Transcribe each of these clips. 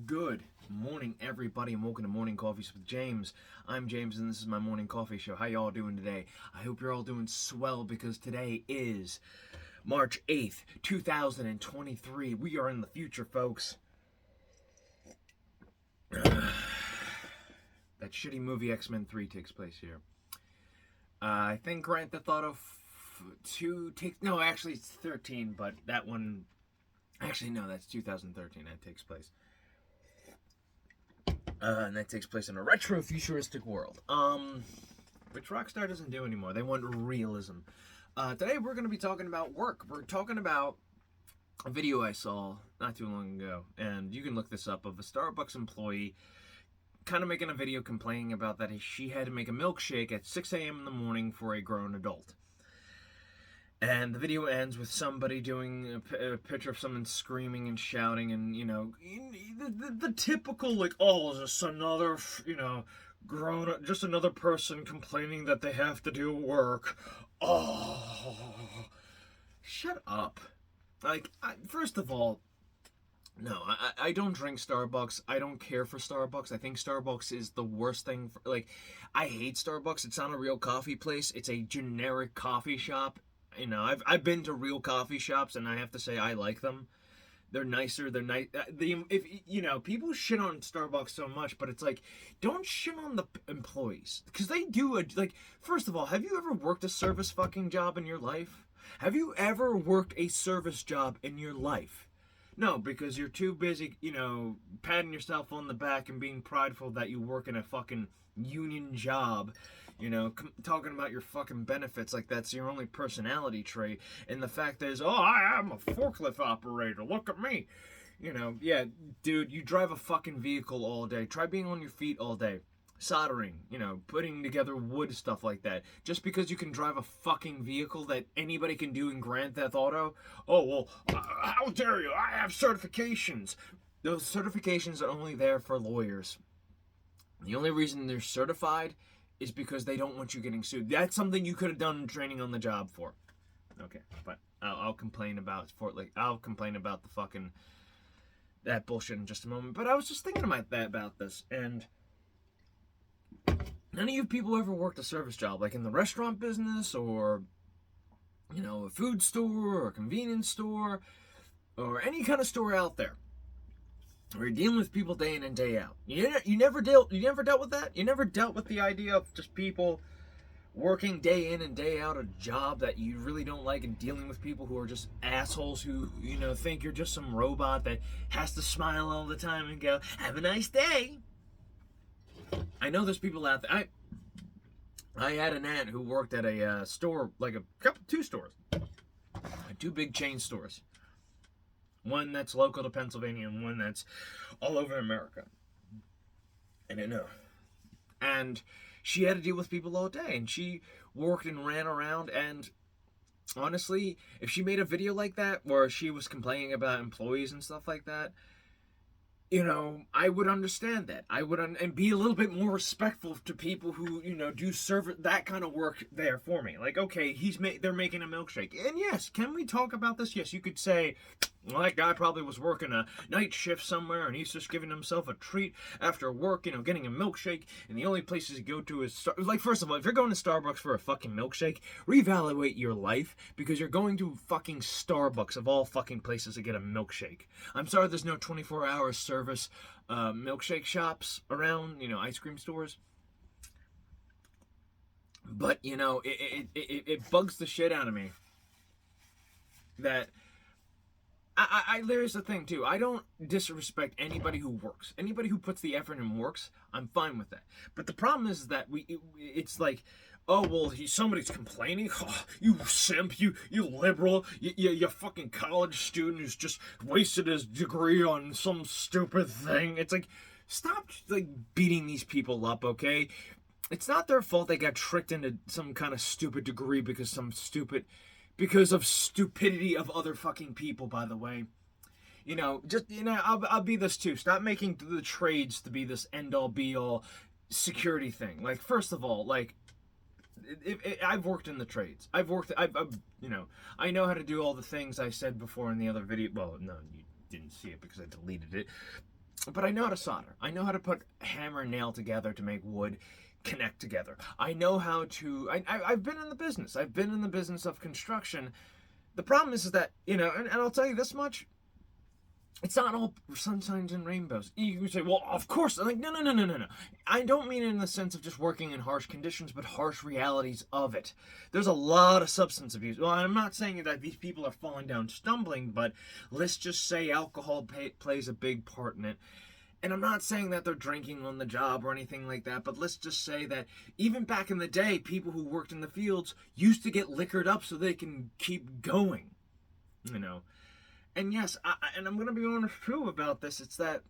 Good morning, everybody, and welcome to Morning Coffees with James. I'm James, and this is my morning coffee show. How y'all doing today? I hope you're all doing swell because today is March 8th, 2023. We are in the future, folks. That shitty movie X-Men 3 takes place here. I think Grand Theft Auto 2 takes... No, actually, it's 13, but that one... Actually, no, that's 2013 that takes place. And that takes place in a retro-futuristic world. Which Rockstar doesn't do anymore. They want realism. Today we're going to be talking about work. We're talking about a video I saw not too long ago, and you can look this up, of a Starbucks employee kind of making a video complaining about that she had to make a milkshake at 6 a.m. in the morning for a grown adult. And the video ends with somebody doing a picture of someone screaming and shouting, and, you know, the typical, like, oh, just another, you know, grown up, just another person complaining that they have to do work. Oh, shut up. Like, first of all, no, I don't drink Starbucks. I don't care for Starbucks. I think Starbucks is the worst thing. Like, I hate Starbucks. It's not a real coffee place. It's a generic coffee shop. You know, I've been to real coffee shops, and I have to say I like them. They're nicer. They're nice. If you know, people shit on Starbucks so much, but it's like, don't shit on the employees, because they do like. First of all, have you ever worked a service fucking job in your life? Have you ever worked a service job in your life? No, because you're too busy, you know, patting yourself on the back and being prideful that you work in a fucking union job. You know, talking about your fucking benefits like that's your only personality trait. And the fact is, oh, I am a forklift operator. Look at me. You know, yeah, dude, you drive a fucking vehicle all day. Try being on your feet all day. Soldering, you know, putting together wood, stuff like that. Just because you can drive a fucking vehicle that anybody can do in Grand Theft Auto, oh, well, how dare you? I have certifications. Those certifications are only there for lawyers. The only reason they're certified is because they don't want you getting sued. That's something you could have done training on the job for. Okay, but I'll complain about I'll complain about the fucking that bullshit in just a moment. But I was just thinking about this, and none of you people ever worked a service job, like in the restaurant business, or, you know, a food store or a convenience store, or any kind of store out there, where you're dealing with people day in and day out. You never dealt with that? You never dealt with the idea of just people working day in and day out a job that you really don't like, and dealing with people who are just assholes who, you know, think you're just some robot that has to smile all the time and go, have a nice day. I know there's people out there. I had an aunt who worked at a store, like two stores, two big chain stores. One that's local to Pennsylvania and one that's all over America. I don't know. And she had to deal with people all day, and she worked and ran around, and honestly, if she made a video like that where she was complaining about employees and stuff like that, you know, I would understand that. I would and be a little bit more respectful to people who, you know, do serve that kind of work there for me. Like, okay, they're making a milkshake. And yes, can we talk about this? Yes, you could say, well, that guy probably was working a night shift somewhere, and he's just giving himself a treat after work, you know, getting a milkshake, and the only places to go to is, like, first of all, if you're going to Starbucks for a fucking milkshake, reevaluate your life, because you're going to fucking Starbucks, of all fucking places, to get a milkshake. I'm sorry there's no 24-hour service milkshake shops around, you know, ice cream stores. But, you know, it bugs the shit out of me that there's the thing too. I don't disrespect anybody who works. Anybody who puts the effort and works, I'm fine with that. But the problem is that it's like, oh, well, somebody's complaining. Oh, you simp, you liberal, you fucking college student who's just wasted his degree on some stupid thing. It's like, stop like beating these people up, okay? It's not their fault they got tricked into some kind of stupid degree because of stupidity of other fucking people, by the way. You know, just, you know, I'll be this too. Stop making the trades to be this end-all, be-all security thing. Like, first of all, like, I've worked in the trades. I've you know, I know how to do all the things I said before in the other video. Well, no, you didn't see it because I deleted it. But I know how to solder. I know how to put hammer and nail together to make wood connect together. I know how to. I've been in the business. I've been in the business of construction. The problem is that, and I'll tell you this much. It's not all sunshines and rainbows. You can say, well, of course. I'm like, no, no, no, no, no, no. I don't mean it in the sense of just working in harsh conditions, but harsh realities of it. There's a lot of substance abuse. Well, I'm not saying that these people are falling down stumbling, but let's just say alcohol plays a big part in it. And I'm not saying that they're drinking on the job or anything like that, but let's just say that even back in the day, people who worked in the fields used to get liquored up so they can keep going, And yes, I'm going to be honest too about this. It's that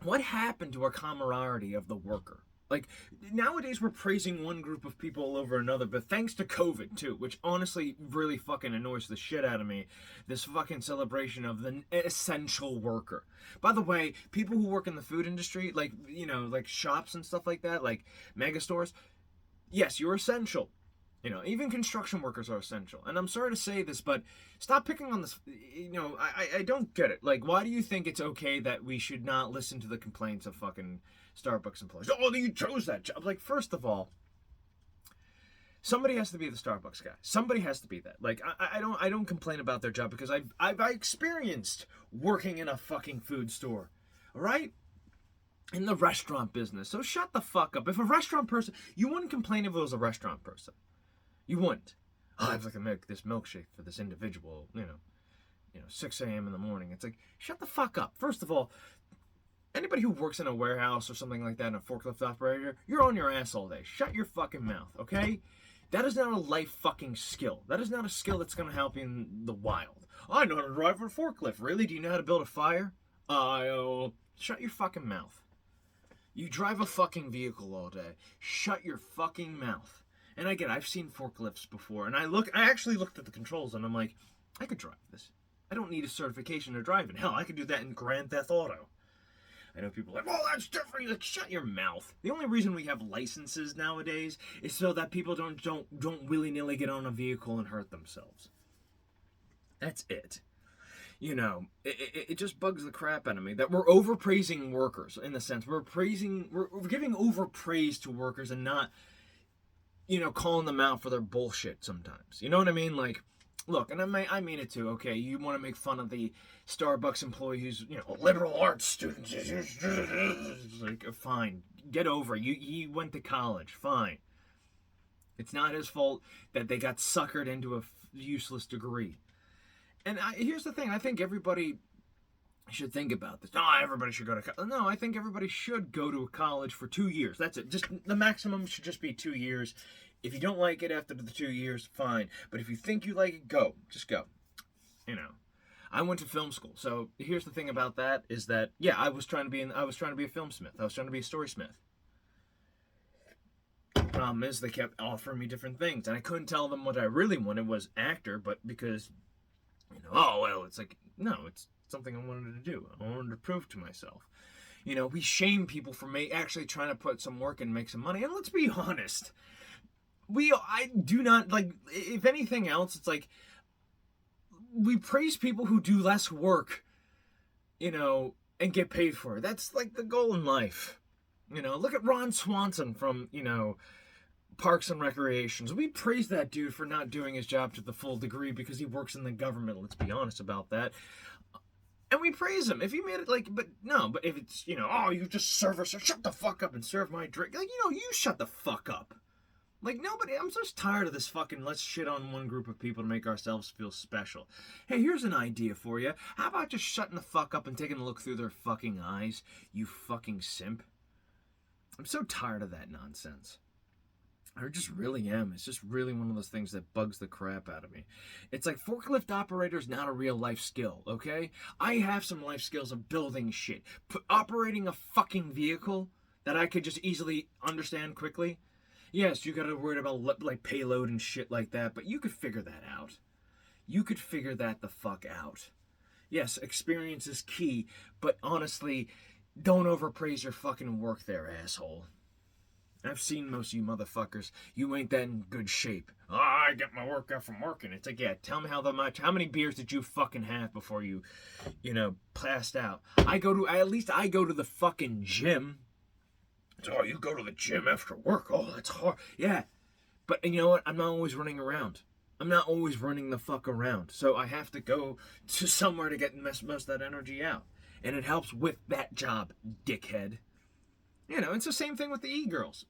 what happened to our camaraderie of the worker? Like, nowadays we're praising one group of people over another, but thanks to COVID too, which honestly really fucking annoys the shit out of me, this fucking celebration of the essential worker. By the way, people who work in the food industry, like, like shops and stuff like that, like mega stores, yes, you're essential. Even construction workers are essential. And I'm sorry to say this, but stop picking on this. I don't get it. Like, why do you think it's okay that we should not listen to the complaints of fucking Starbucks employees? Oh, you chose that job. Like, first of all, somebody has to be the Starbucks guy. Somebody has to be that. Like, I don't complain about their job because I've experienced working in a fucking food store. All right? In the restaurant business. So shut the fuck up. If a restaurant person, you wouldn't complain if it was a restaurant person. You wouldn't. Oh, I'd like to make this milkshake for this individual, 6 a.m. in the morning. It's like, shut the fuck up. First of all, anybody who works in a warehouse or something like that, in a forklift operator, you're on your ass all day. Shut your fucking mouth, okay? That is not a life fucking skill. That is not a skill that's going to help you in the wild. I know how to drive a forklift. Really? Do you know how to build a fire? Shut your fucking mouth. You drive a fucking vehicle all day. Shut your fucking mouth. And again, I've seen forklifts before, and I actually looked at the controls, and I'm like, I could drive this. I don't need a certification to drive it. Hell, I could do that in Grand Theft Auto. I know people are like, oh, that's different. Like, shut your mouth. The only reason we have licenses nowadays is so that people don't willy-nilly get on a vehicle and hurt themselves. That's it. It just bugs the crap out of me that we're overpraising workers in the sense we're giving over praise to workers and not, calling them out for their bullshit sometimes. You know what I mean? Like, look, and I mean it too, okay? You want to make fun of the Starbucks employee who's, a liberal arts student. Like, fine. Get over it. He went to college. Fine. It's not his fault that they got suckered into a useless degree. And here's the thing. I think everybody should think about this. No, everybody should go to college. No, I think everybody should go to a college for 2 years. That's it. Just the maximum should just be 2 years. If you don't like it after the 2 years, fine. But if you think you like it, go. Just go. I went to film school. So here's the thing about that is that, yeah, I was trying to be a filmsmith. I was trying to be a storysmith. The problem is they kept offering me different things, and I couldn't tell them what I really wanted was actor, but because, it's like, no, it's something I wanted to do. I wanted to prove to myself. We shame people for actually trying to put some work and make some money. And let's be honest, I do not, like, if anything else, it's like, we praise people who do less work, and get paid for it. That's like the goal in life. Look at Ron Swanson from, Parks and Recreations. We praise that dude for not doing his job to the full degree because he works in the government. Let's be honest about that. And we praise him. If he made it but if it's, you just serve us, shut the fuck up and serve my drink. Like, you shut the fuck up. Like, nobody, I'm just tired of this fucking let's shit on one group of people to make ourselves feel special. Hey, here's an idea for you. How about just shutting the fuck up and taking a look through their fucking eyes, you fucking simp? I'm so tired of that nonsense. I just really am. It's just really one of those things that bugs the crap out of me. It's like forklift operator is not a real life skill, okay? I have some life skills of building shit. Operating a fucking vehicle that I could just easily understand quickly. Yes, you gotta worry about like payload and shit like that, but you could figure that out. You could figure that the fuck out. Yes, experience is key, but honestly, don't overpraise your fucking work there, asshole. I've seen most of you motherfuckers. You ain't that in good shape. Oh, I get my workout from working. It's like, yeah, tell me how many beers did you fucking have before you, passed out? At least I go to the fucking gym. Oh, you go to the gym after work. Oh, that's hard. Yeah. But you know what? I'm not always running around. I'm not always running the fuck around. So I have to go to somewhere to get most of that energy out. And it helps with that job, dickhead. It's the same thing with the e-girls.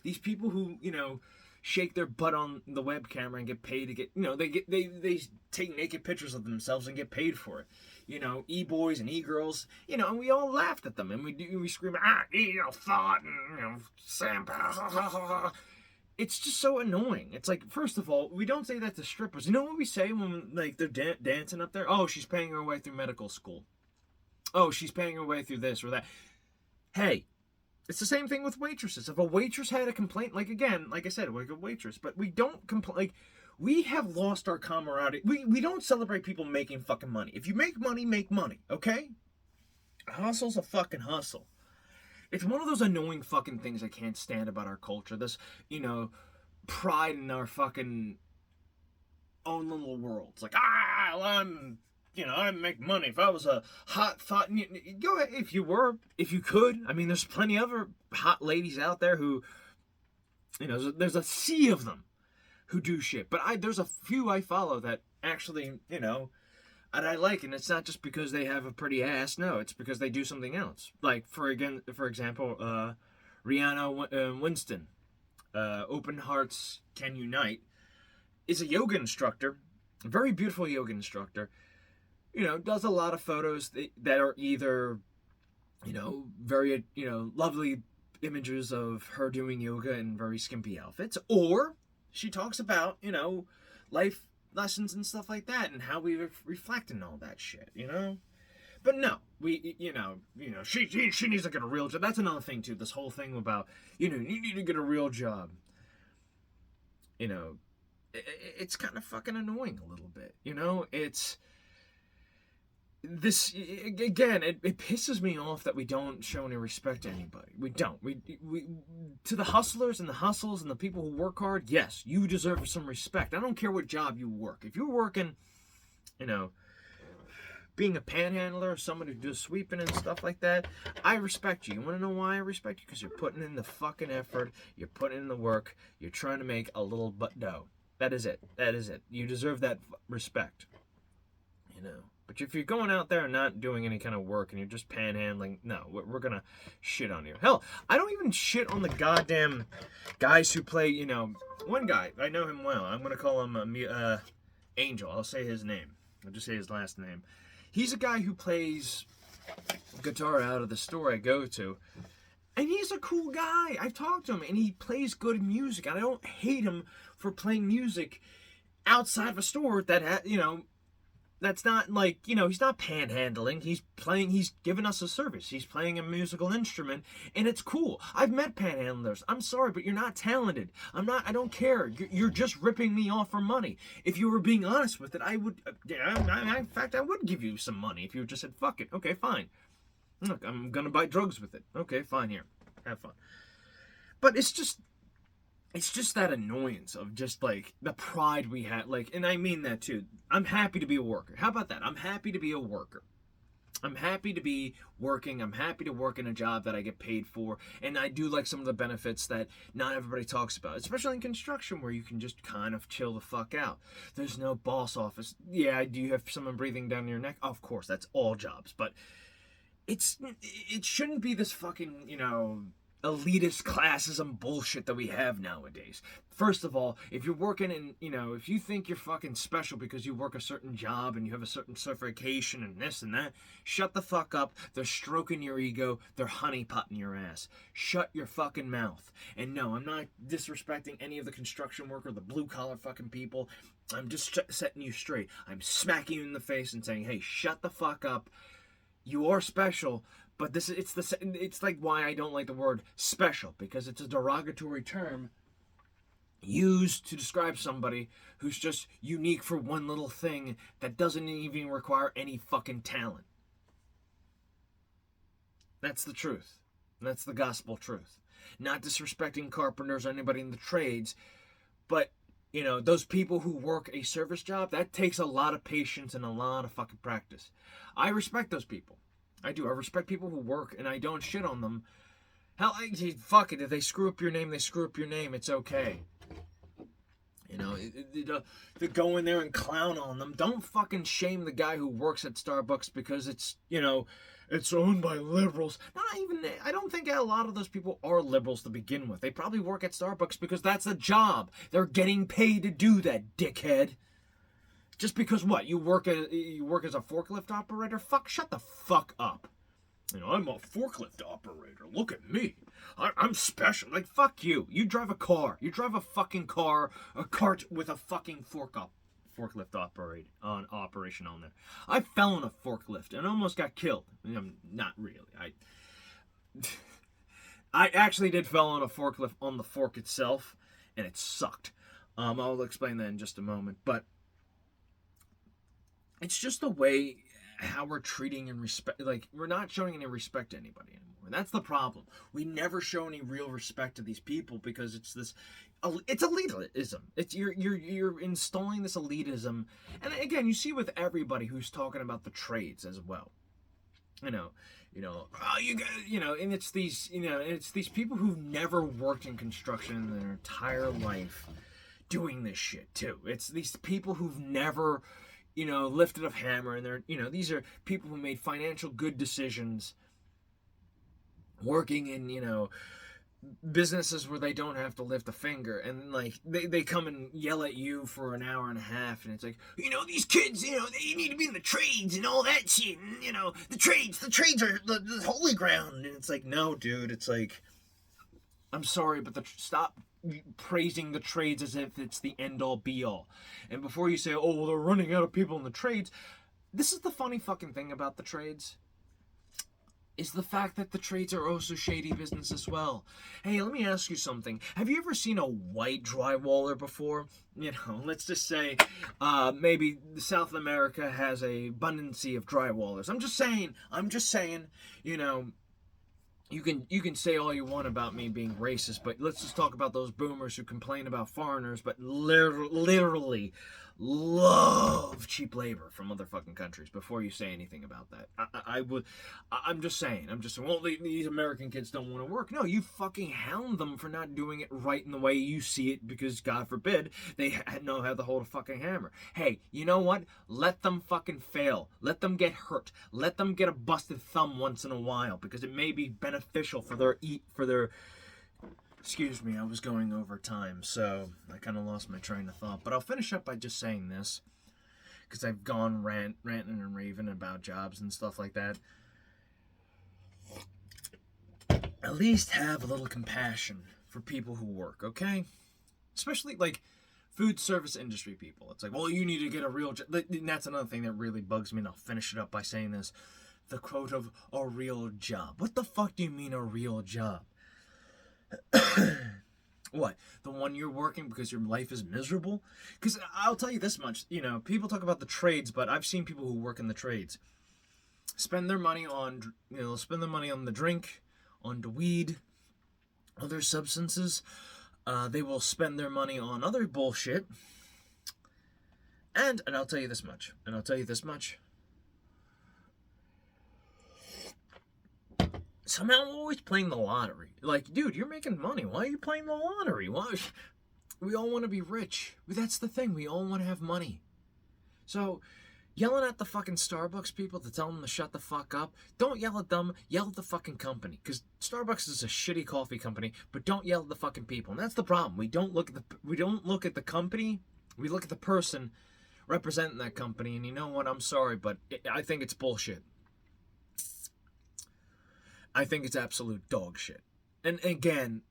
These people who, shake their butt on the web camera and get paid to get, they take naked pictures of themselves and get paid for it. E-boys and e-girls, and we all laughed at them and we scream, thought and, Sam, it's just so annoying. It's like, first of all, we don't say that to strippers. You know what we say when, like, they're dancing up there? Oh, she's paying her way through medical school. Oh, she's paying her way through this or that. Hey, it's the same thing with waitresses. If a waitress had a complaint, like I said, like a waitress, but we don't complain. Like, we have lost our camaraderie. We don't celebrate people making fucking money. If you make money, okay? Hustle's a fucking hustle. It's one of those annoying fucking things I can't stand about our culture. This, pride in our fucking own little world. It's like, I make money. If I was a hot thought, go ahead, if you could. I mean, there's plenty of other hot ladies out there who, there's a sea of them who do shit. But there's a few I follow that actually, and I like, and it's not just because they have a pretty ass. No, it's because they do something else. Like for example, Rihanna Winston, Open Hearts Can Unite, is a yoga instructor, a very beautiful yoga instructor. Does a lot of photos that are either, very, lovely images of her doing yoga in very skimpy outfits, or she talks about, life lessons and stuff like that, and how we reflect and all that shit, But no, she needs to get a real job. That's another thing too. This whole thing about, you need to get a real job. It's kind of fucking annoying a little bit. It's this again. It pisses me off that we don't show any respect to anybody. We don't. We to the hustlers and the hustles and the people who work hard. Yes, you deserve some respect. I don't care what job you work. If you're working, being a panhandler, someone who does sweeping and stuff like that, I respect you. You want to know why I respect you? Because you're putting in the fucking effort. You're putting in the work. You're trying to make a little butt dough. That is it. You deserve that respect. But if you're going out there and not doing any kind of work and you're just panhandling, no, we're gonna shit on you. Hell, I don't even shit on the goddamn guys who play, one guy, I know him well. I'm gonna call him Angel. I'll say his name. I'll just say his last name. He's a guy who plays guitar out of the store I go to. And he's a cool guy. I've talked to him and he plays good music. And I don't hate him for playing music outside of a store that, that's not like, he's not panhandling. He's giving us a service. He's playing a musical instrument, and it's cool. I've met panhandlers. I'm sorry, but you're not talented. I don't care. You're just ripping me off for money. If you were being honest with it, I would, in fact, I would give you some money if you just said, fuck it. Okay, fine. Look, I'm gonna buy drugs with it. Okay, fine, here. Have fun. But it's just that annoyance of just like the pride we had, like, and I mean that too. I'm happy to be a worker. How about that? I'm happy to be a worker. I'm happy to be working. I'm happy to work in a job that I get paid for. And I do like some of the benefits that not everybody talks about, especially in construction where you can just kind of chill the fuck out. There's no boss office. Yeah, do you have someone breathing down your neck? Of course, that's all jobs. But it shouldn't be this fucking, elitist classism bullshit that we have nowadays. First of all, if you're working in, if you think you're fucking special because you work a certain job and you have a certain certification and this and that, shut the fuck up. They're stroking your ego. They're honeypotting your ass. Shut your fucking mouth. And no, I'm not disrespecting any of the construction worker, the blue collar fucking people. I'm just setting you straight. I'm smacking you in the face and saying, hey, shut the fuck up. You are special. But it's like why I don't like the word special, because it's a derogatory term used to describe somebody who's just unique for one little thing that doesn't even require any fucking talent. That's the truth. That's the gospel truth. Not disrespecting carpenters or anybody in the trades, but those people who work a service job, that takes a lot of patience and a lot of fucking practice. I respect those people. I do. I respect people who work, and I don't shit on them. Hell, fuck it. If they screw up your name, they screw up your name. It's okay. To go in there and clown on them. Don't fucking shame the guy who works at Starbucks because it's owned by liberals. I don't think a lot of those people are liberals to begin with. They probably work at Starbucks because that's a job. They're getting paid to do that, dickhead. Just because what? You work as a forklift operator? Shut the fuck up. I'm a forklift operator. Look at me. I'm special. Like, fuck you. You drive a car. You drive a fucking car, a cart with a fucking forklift operation on there. I fell on a forklift and almost got killed. Not really. I actually did fall on a forklift on the fork itself, and it sucked. I'll explain that in just a moment. But it's just the way how we're treating and respect. Like, we're not showing any respect to anybody anymore. And that's the problem. We never show any real respect to these people because it's elitism. It's you're installing this elitism. And again, you see with everybody who's talking about the trades as well. And it's these people who've never worked in construction in their entire life doing this shit too. It's these people who've never lifted a hammer, and they're, these are people who made financial good decisions working in, businesses where they don't have to lift a finger, and like they come and yell at you for an hour and a half, and it's like, these kids, they need to be in the trades and all that shit, and the trades are the holy ground, and it's like, no, dude, it's like, I'm sorry, but stop praising the trades as if it's the end-all be-all. And before you say, oh, well, they're running out of people in the trades, this is the funny fucking thing about the trades, is the fact that the trades are also shady business as well. Hey, let me ask you something. Have you ever seen a white drywaller before? Let's just say maybe South America has a abundancy of drywallers. I'm just saying, You can say all you want about me being racist, but let's just talk about those boomers who complain about foreigners, but literally love cheap labor from other fucking countries. Before you say anything about that, I'm just saying. Well, these American kids don't want to work. No, you fucking hound them for not doing it right in the way you see it, because God forbid they know how to hold a fucking hammer. Hey, you know what? Let them fucking fail. Let them get hurt. Let them get a busted thumb once in a while, because it may be beneficial for their. Excuse me, I was going over time, so I kind of lost my train of thought. But I'll finish up by just saying this, because I've gone ranting and raving about jobs and stuff like that. At least have a little compassion for people who work, okay? Especially, like, food service industry people. It's like, well, you need to get a real job. And that's another thing that really bugs me, and I'll finish it up by saying this. The quote of a real job. What the fuck do you mean a real job? What? The one you're working because your life is miserable? Because I'll tell you this much, people talk about the trades, but I've seen people who work in the trades spend their money on, the drink, on the weed, other substances. They will spend their money on other bullshit. And I'll tell you this much, somehow I'm always playing the lottery. Like, dude, you're making money. Why are you playing the lottery? Why? We all want to be rich. That's the thing. We all want to have money. So, yelling at the fucking Starbucks people to tell them to shut the fuck up, don't yell at them. Yell at the fucking company. Because Starbucks is a shitty coffee company, but don't yell at the fucking people. And that's the problem. We don't look at the company. We look at the person representing that company. And you know what? I'm sorry, but I think it's bullshit. I think it's absolute dog shit. And again,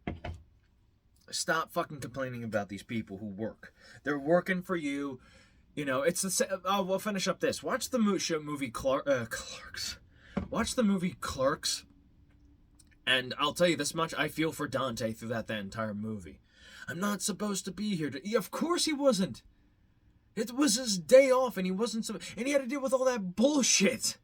stop fucking complaining about these people who work. They're working for you. It's the same. Oh, we'll finish up this. Watch the movie Clerks. Watch the movie Clerks. And I'll tell you this much. I feel for Dante through that entire movie. I'm not supposed to be here. Of course he wasn't. It was his day off, and he wasn't. And he had to deal with all that bullshit.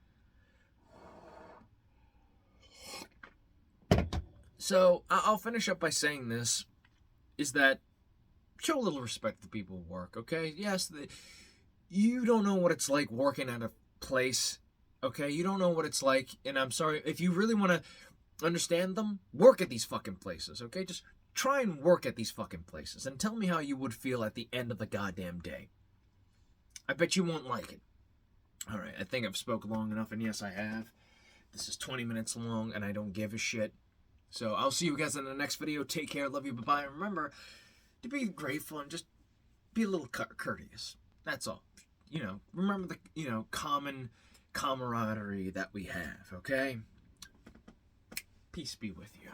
So I'll finish up by saying this, is that show a little respect to people who work, okay? Yes, you don't know what it's like working at a place, okay? You don't know what it's like, and I'm sorry, if you really want to understand them, work at these fucking places, okay? Just try and work at these fucking places, and tell me how you would feel at the end of the goddamn day. I bet you won't like it. Alright, I think I've spoken long enough, and yes, I have. This is 20 minutes long, and I don't give a shit. So I'll see you guys in the next video. Take care, love you, bye-bye. And remember to be grateful and just be a little courteous. That's all. Remember the, common camaraderie that we have, okay? Peace be with you.